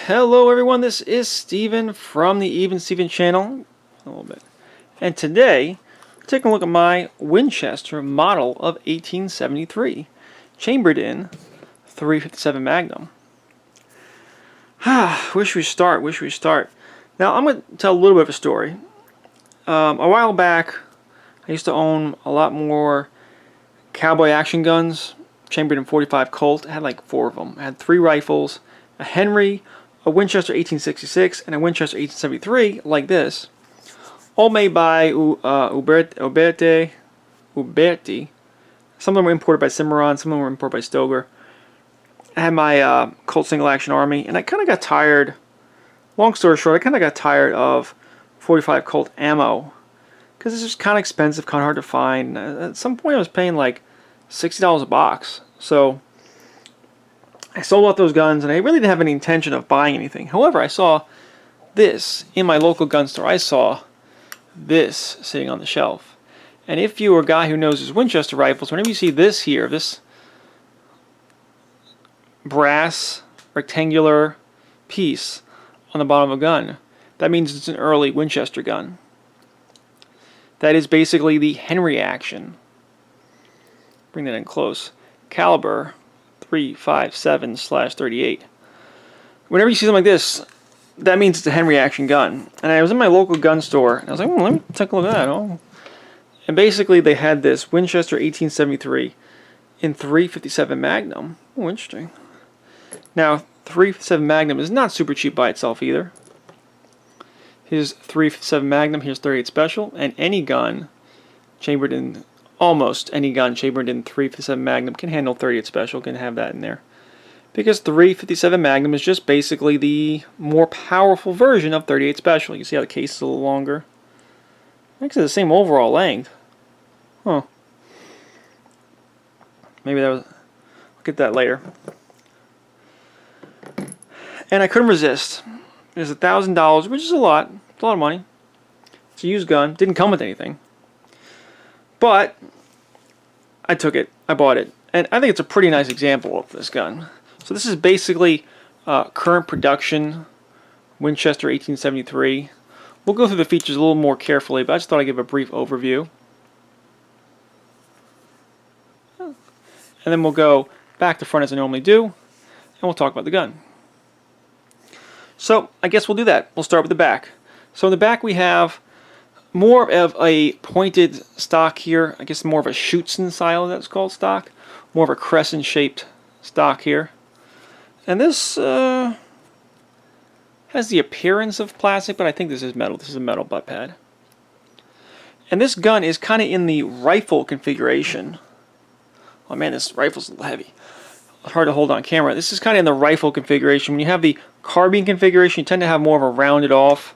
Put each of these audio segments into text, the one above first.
Hello everyone, this is Steven from the Even Steven channel, a little bit. And today, we're taking a look at my Winchester model of 1873, chambered in .357 Magnum. Wish we start. Now I'm going to tell a little bit of a story. A while back, I used to own a lot more cowboy action guns, chambered in .45 Colt. I had like 4 of them. I had 3 rifles, a Henry, a Winchester 1866, and a Winchester 1873, like this. All made by Uberti. Some of them were imported by Cimarron, some of them were imported by Stoger. I had my Colt Single Action Army, and I kind of got tired, long story short, I kind of got tired of .45 Colt ammo, because it's just kind of expensive, kind of hard to find. At some point I was paying like $60 a box, so I sold off those guns, and I really didn't have any intention of buying anything. However, I saw this in my local gun store. I saw this sitting on the shelf. And if you are a guy who knows his Winchester rifles, whenever you see this here, this brass rectangular piece on the bottom of a gun, that means it's an early Winchester gun. That is basically the Henry action. Bring that in close. Caliber 357/38. Whenever you see something like this, that means it's a Henry action gun. And I was in my local gun store, and I was like, let me take a look at that. Oh. And basically they had this Winchester 1873 in .357 Magnum. Oh, interesting. Now, .357 Magnum is not super cheap by itself either. Here's .357 Magnum, here's .38 Special, and any gun chambered in, almost any gun chambered in .357 Magnum can handle .38 Special, can have that in there. Because .357 Magnum is just basically the more powerful version of .38 Special. You see how the case is a little longer? Actually, the same overall length. Huh. Maybe that was... I'll get that later. And I couldn't resist. It was $1,000, which is a lot. It's a lot of money. It's a used gun. Didn't come with anything. But I took it. I bought it. And I think it's a pretty nice example of this gun. So this is basically current production Winchester 1873. We'll go through the features a little more carefully, but I just thought I'd give a brief overview. And then we'll go back to front as I normally do, and we'll talk about the gun. So I guess we'll do that. We'll start with the back. So in the back we have more of a pointed stock here. I guess more of a Schutzen style, that's called stock. More of a crescent shaped stock here. And this has the appearance of plastic, but I think this is metal. This is a metal butt pad. And this gun is kind of in the rifle configuration. Oh man, this rifle's a little heavy. Hard to hold on camera. This is kind of in the rifle configuration. When you have the carbine configuration, you tend to have more of a rounded off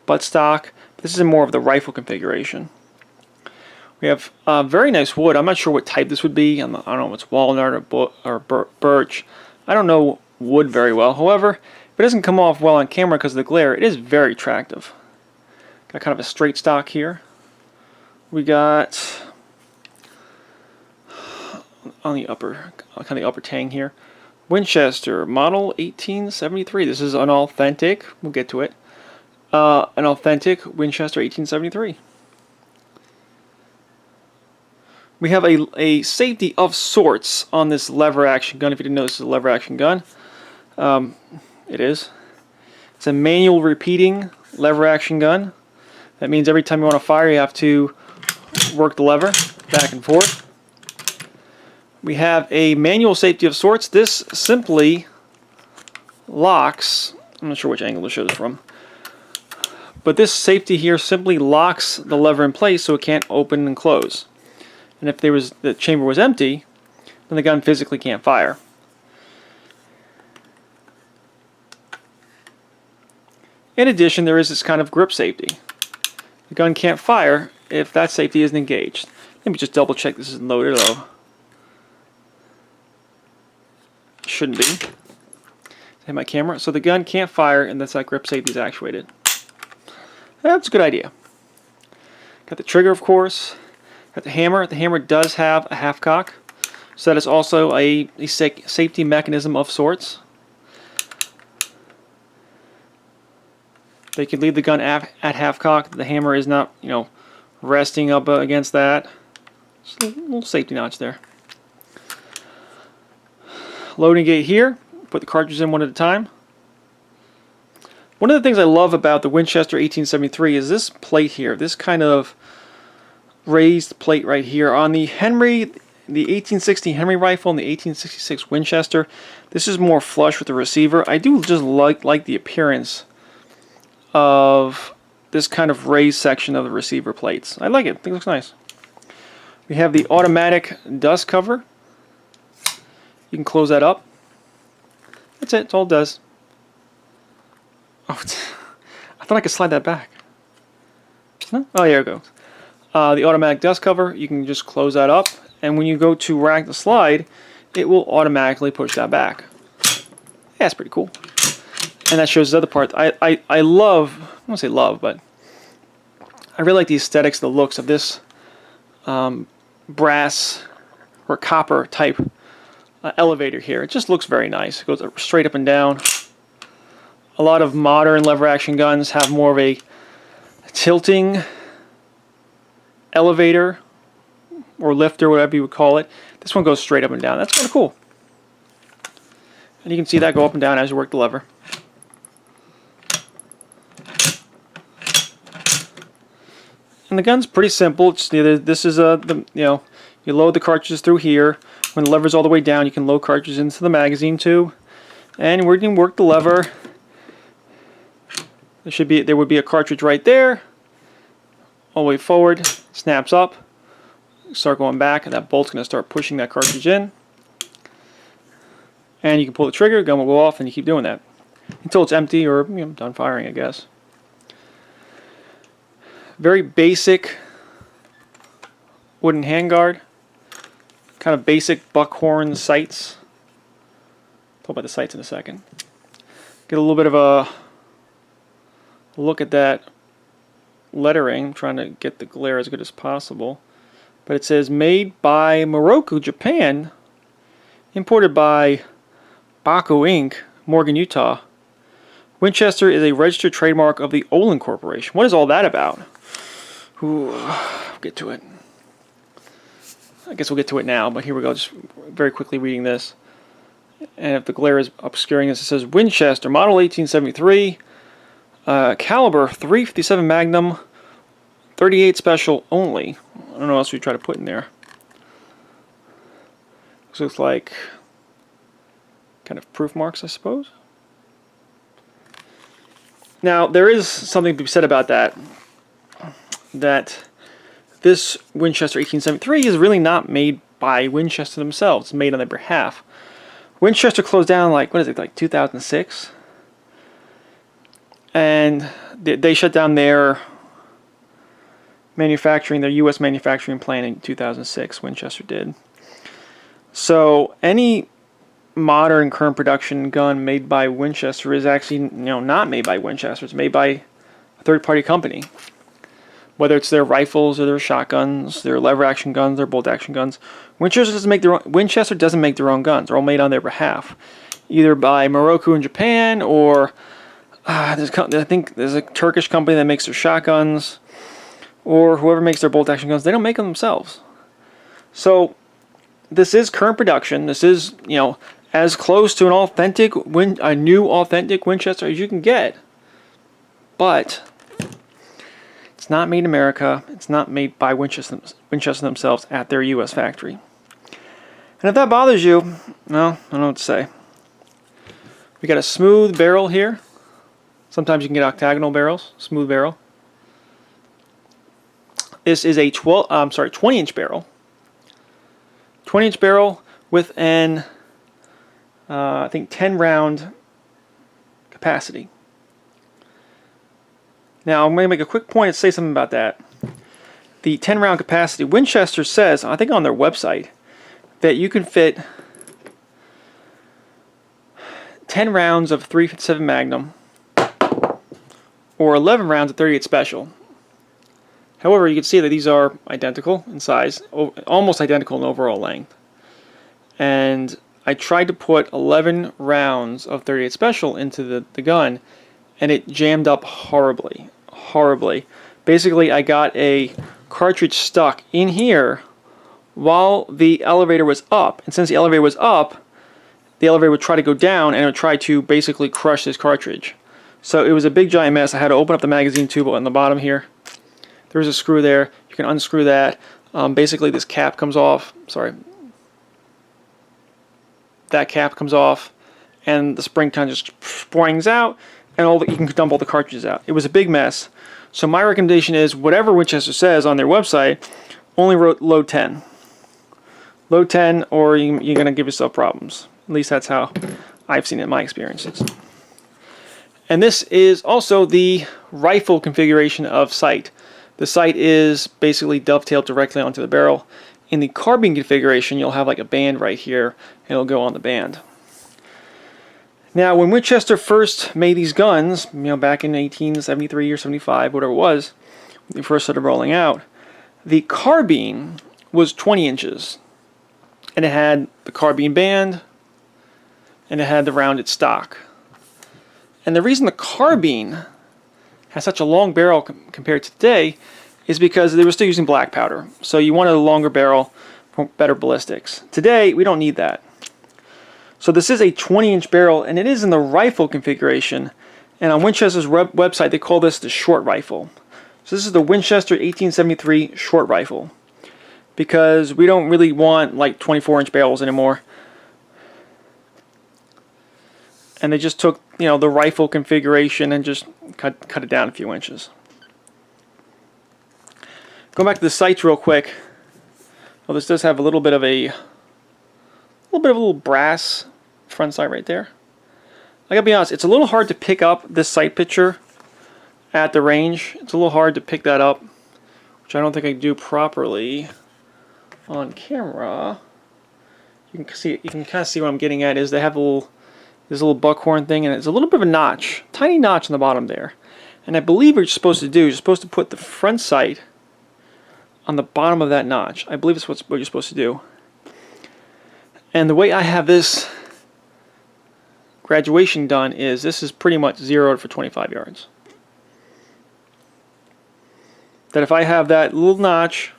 buttstock. This is in more of the rifle configuration. We have very nice wood. I'm not sure what type this would be. I don't know if it's walnut or birch. I don't know wood very well. However, if it doesn't come off well on camera because of the glare, it is very attractive. Got kind of a straight stock here. We got on the upper, kind of the upper tang here, Winchester model 1873. This is an authentic. We'll get to it. An authentic Winchester 1873. We have a safety of sorts on this lever action gun. If you didn't know, this is a lever action gun. It is. It's a manual repeating lever action gun. That means every time you want to fire, you have to work the lever back and forth. We have a manual safety of sorts. This simply locks. I'm not sure which angle to show this from. But this safety here simply locks the lever in place so it can't open and close. And if the chamber was empty, then the gun physically can't fire. In addition, there is this kind of grip safety. The gun can't fire if that safety isn't engaged. Let me just double check this isn't loaded though. Shouldn't be. Hit my camera. So the gun can't fire unless that grip safety is actuated. That's a good idea. Got the trigger, of course. Got the hammer. The hammer does have a half cock, so that is also a safety mechanism of sorts. They could leave the gun at half cock. The hammer is not, you know, resting up against that. Just a little safety notch there. Loading gate here. Put the cartridges in one at a time. One of the things I love about the Winchester 1873 is this plate here. This kind of raised plate right here. On the Henry, the 1860 Henry rifle and the 1866 Winchester, this is more flush with the receiver. I do just like the appearance of this kind of raised section of the receiver plates. I like it. I think it looks nice. We have the automatic dust cover. You can close that up. That's it. That's all it does. Oh, I thought I could slide that back. No? Oh, here it goes. The automatic dust cover, you can just close that up, and when you go to rack the slide, it will automatically push that back. Yeah, that's pretty cool. And that shows the other part. I love, I won't say love, but I really like the aesthetics, the looks of this brass or copper type elevator here. It just looks very nice. It goes straight up and down. A lot of modern lever action guns have more of a tilting elevator or lifter, whatever you would call it. This one goes straight up and down. That's kind of cool. And you can see that go up and down as you work the lever. And the gun's pretty simple. It's, this is you load the cartridges through here. When the lever's all the way down, you can load cartridges into the magazine too. And we can work the lever. There would be a cartridge right there, all the way forward, snaps up, start going back, and that bolt's going to start pushing that cartridge in. And you can pull the trigger, gun will go off, and you keep doing that until it's empty or done firing, I guess. Very basic wooden handguard, kind of basic buckhorn sights. Talk about the sights in a second. Get a little bit of a look at that lettering. I'm trying to get the glare as good as possible. But it says made by Morocco, Japan, imported by Baco Inc., Morgan, Utah. Winchester is a registered trademark of the Olin Corporation. What is all that about? Ooh, I'll get to it. I guess we'll get to it now, but here we go. Just very quickly reading this. And if the glare is obscuring this, it says Winchester, model 1873. Caliber 357 Magnum, 38 special only. I don't know what else we try to put in there. This looks like kind of proof marks, I suppose. Now, there is something to be said about that. That this Winchester 1873 is really not made by Winchester themselves. It's made on their behalf. Winchester closed down like 2006? And they shut down their manufacturing, their U.S. manufacturing plant in 2006. Winchester did. So any modern current production gun made by Winchester is actually not made by Winchester. It's made by a third-party company. Whether it's their rifles or their shotguns, their lever action guns, their bolt action guns, Winchester doesn't make their own guns. They're all made on their behalf, either by Morocco in Japan or I think there's a Turkish company that makes their shotguns, or whoever makes their bolt action guns. They don't make them themselves. So this is current production. This is as close to a new authentic Winchester as you can get, but it's not made in America. It's not made by Winchester themselves at their U.S. factory. And if that bothers you, well, I don't know what to say. We got a smooth barrel here. Sometimes you can get octagonal barrels, smooth barrel. This is a 20-inch barrel. 20-inch barrel with an, I think, 10-round capacity. Now, I'm going to make a quick point and say something about that. The 10-round capacity, Winchester says, I think on their website, that you can fit 10 rounds of 357 Magnum or 11 rounds of 38 Special. However, you can see that these are identical in size, almost identical in overall length. And I tried to put 11 rounds of 38 Special into the gun, and it jammed up horribly, horribly. Basically, I got a cartridge stuck in here while the elevator was up, and since the elevator was up, the elevator would try to go down and it would try to basically crush this cartridge. So it was a big giant mess. I had to open up the magazine tube on the bottom here. There's a screw there. You can unscrew that. Basically this cap comes off. Sorry. That cap comes off and the spring kind of just springs out and you can dump all the cartridges out. It was a big mess. So my recommendation is whatever Winchester says on their website, only load 10. Load 10 or you're going to give yourself problems. At least that's how I've seen it in my experiences. And this is also the rifle configuration of sight. The sight is basically dovetailed directly onto the barrel. In the carbine configuration, you'll have like a band right here, and it'll go on the band. Now, when Winchester first made these guns, back in 1873 or 75, whatever it was, when they first started rolling out, the carbine was 20 inches. And it had the carbine band, and it had the rounded stock. And the reason the carbine has such a long barrel compared to today is because they were still using black powder. So you wanted a longer barrel for better ballistics. Today, we don't need that. So this is a 20-inch barrel, and it is in the rifle configuration. And on Winchester's website, they call this the short rifle. So this is the Winchester 1873 short rifle, because we don't really want like 24-inch barrels anymore. And they just took, the rifle configuration and just cut it down a few inches. Going back to the sights real quick. Well, this does have a little bit of a little brass front sight right there. I gotta be honest, it's a little hard to pick up this sight picture at the range. It's a little hard to pick that up, which I don't think I do properly on camera. You can kind of see what I'm getting at. Is they have this little buckhorn thing, and it's a little bit of a notch, tiny notch on the bottom there. And I believe what you're supposed to do, you're supposed to put the front sight on the bottom of that notch. I believe it's what you're supposed to do. And the way I have this graduation done is this is pretty much zeroed for 25 yards. That if I have that little notch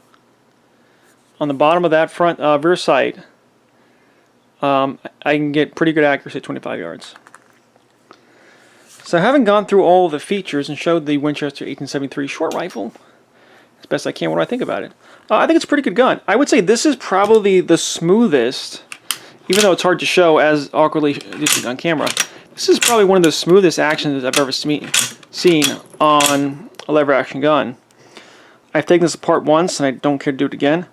on the bottom of that front rear sight, I can get pretty good accuracy at 25 yards. So having gone through all the features and showed the Winchester 1873 short rifle as best I can, what do I think about it? I think it's a pretty good gun. I would say this is probably the smoothest, even though it's hard to show as awkwardly on camera. This is probably one of the smoothest actions I've ever seen on a lever action gun. I've taken this apart once and I don't care to do it again.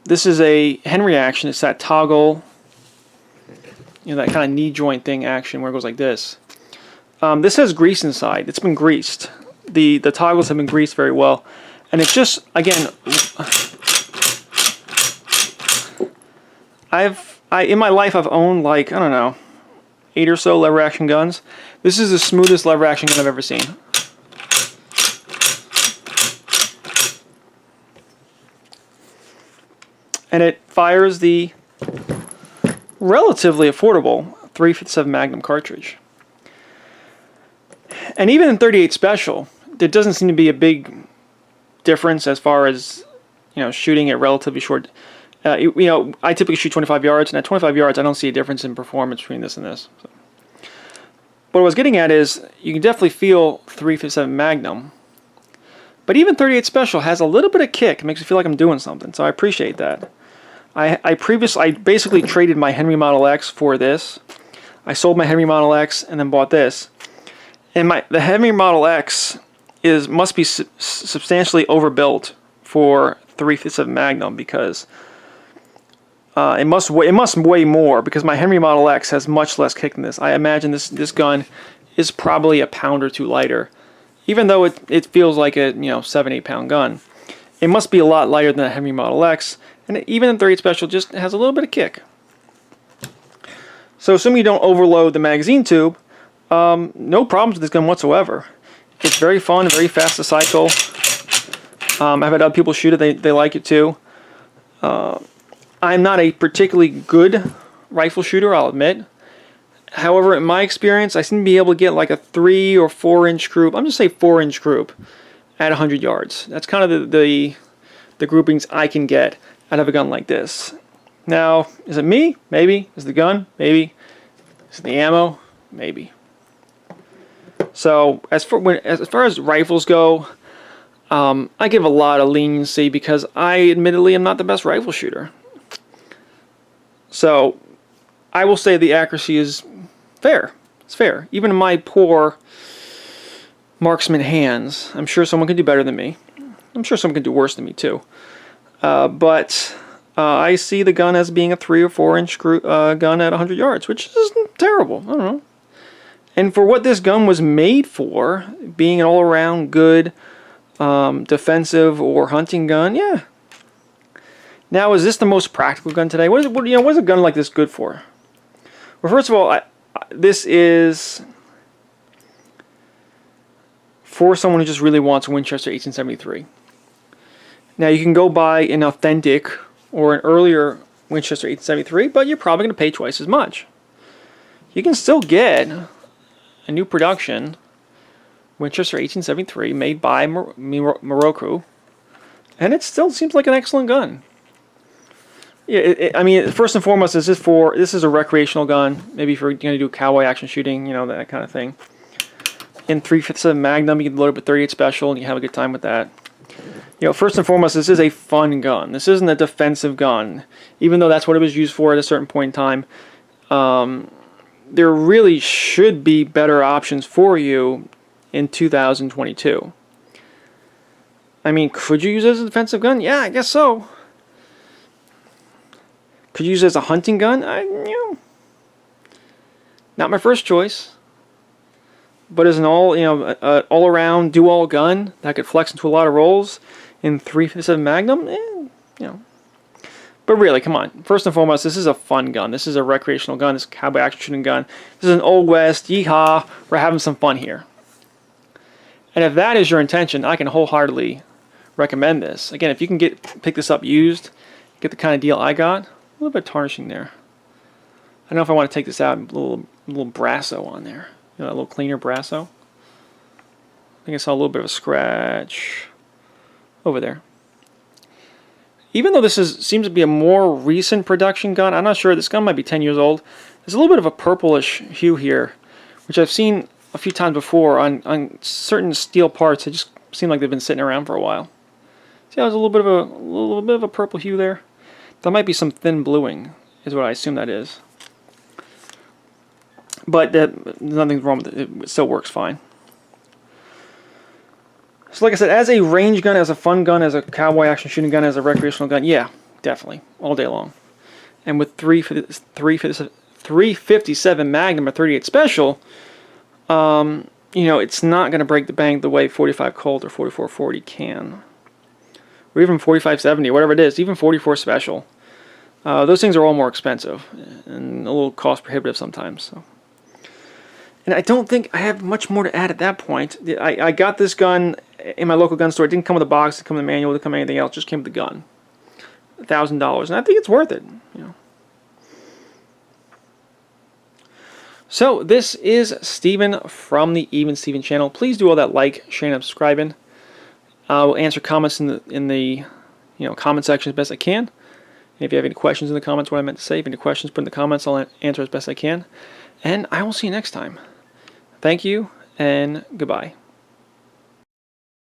This is a Henry action. It's that toggle, that kind of knee joint thing action where it goes like this. This has grease inside. It's been greased. The toggles have been greased very well. And it's just, again, in my life I've owned like, I don't know, 8 or so lever action guns. This is the smoothest lever action gun I've ever seen. And it fires the relatively affordable 357 Magnum cartridge. And even in .38 Special, there doesn't seem to be a big difference as far as shooting at relatively short. I typically shoot 25 yards, and at 25 yards, I don't see a difference in performance between this and this. So. What I was getting at is you can definitely feel 357 Magnum, but even .38 Special has a little bit of kick. It makes me feel like I'm doing something, so I appreciate that. I basically traded my Henry Model X for this. I sold my Henry Model X and then bought this. And the Henry Model X must be substantially overbuilt for 357 Magnum because it must weigh more because my Henry Model X has much less kick than this. I imagine this gun is probably a pound or two lighter, even though it feels like a 7-8 pound gun. It must be a lot lighter than a Henry Model X, and even in .38 Special just has a little bit of kick. So assuming you don't overload the magazine tube, no problems with this gun whatsoever. It's very fun, very fast to cycle. I've had other people shoot it, they like it too. I'm not a particularly good rifle shooter, I'll admit. However, in my experience, I seem to be able to get like a 3 or 4 inch group. I'm just say 4 inch group at 100 yards. That's kind of the groupings I can get out of a gun like this. Now, is it me? Maybe. Is it the gun? Maybe. Is it the ammo? Maybe. So as far as rifles go, I give a lot of leniency because I admittedly am not the best rifle shooter. So I will say the accuracy is fair. It's fair. Even in my poor marksman hands, I'm sure someone can do better than me. I'm sure someone can do worse than me too. But I see the gun as being a 3 or 4 inch gun at 100 yards, which isn't terrible. I don't know. And for what this gun was made for, being an all-around good defensive or hunting gun, yeah. Now, is this the most practical gun today? What is a gun like this good for? Well, first of all, this is for someone who just really wants a Winchester 1873. Now, you can go buy an authentic or an earlier Winchester 1873, but you're probably going to pay twice as much. You can still get a new production Winchester 1873 made by Morocco, and it still seems like an excellent gun. Yeah, I mean, first and foremost, this is a recreational gun. Maybe if you're going to do cowboy action shooting, you know, that kind of thing. In 357 Magnum, you can load up a 38 special, and you have a good time with that. You know, first and foremost, this is a fun gun. This isn't a defensive gun, even though that's what it was used for at a certain point in time. There really should be better options for you in 2022. I mean, could you use it as a defensive gun? Yeah, I guess so. Could you use it as a hunting gun? Not my first choice. But as an all-around do-all gun that could flex into a lot of roles in 357 Magnum, But really, come on. First and foremost, this is a fun gun. This is a recreational gun. This is a cowboy action shooting gun. This is an Old West. Yeehaw. We're having some fun here. And if that is your intention, I can wholeheartedly recommend this. Again, if you can pick this up used, get the kind of deal I got. A little bit of tarnishing there. I don't know if I want to take this out. A little brasso on there. You know, a little cleaner brasso. I think I saw a little bit of a scratch over there. Even though this seems to be a more recent production gun, I'm not sure. This gun might be 10 years old. There's a little bit of a purplish hue here, which I've seen a few times before on certain steel parts. They just seem like they've been sitting around for a while. See, there's a little bit of a purple hue there. That might be some thin bluing, is what I assume that is. But nothing's wrong with it. It still works fine. So like I said, as a range gun, as a fun gun, as a cowboy action shooting gun, as a recreational gun, yeah, definitely, all day long. And with 357 Magnum or 38 Special, it's not going to break the bank the way 45 Colt or 4440 can. Or even 4570, whatever it is, even 44 Special. Those things are all more expensive and a little cost prohibitive sometimes. So. And I don't think I have much more to add at that point. I got this gun in my local gun store. It didn't come with a box, it didn't come with a manual, it didn't come with anything else. It just came with the gun. $1,000. And I think it's worth it. So this is Steven from the Even Steven channel. Please do all that like, sharing, and subscribing. I will answer comments in the comment section as best I can. And if you have any questions in the comments, what I meant to say, if you have any questions, put in the comments. I'll answer as best I can. And I will see you next time. Thank you, and goodbye.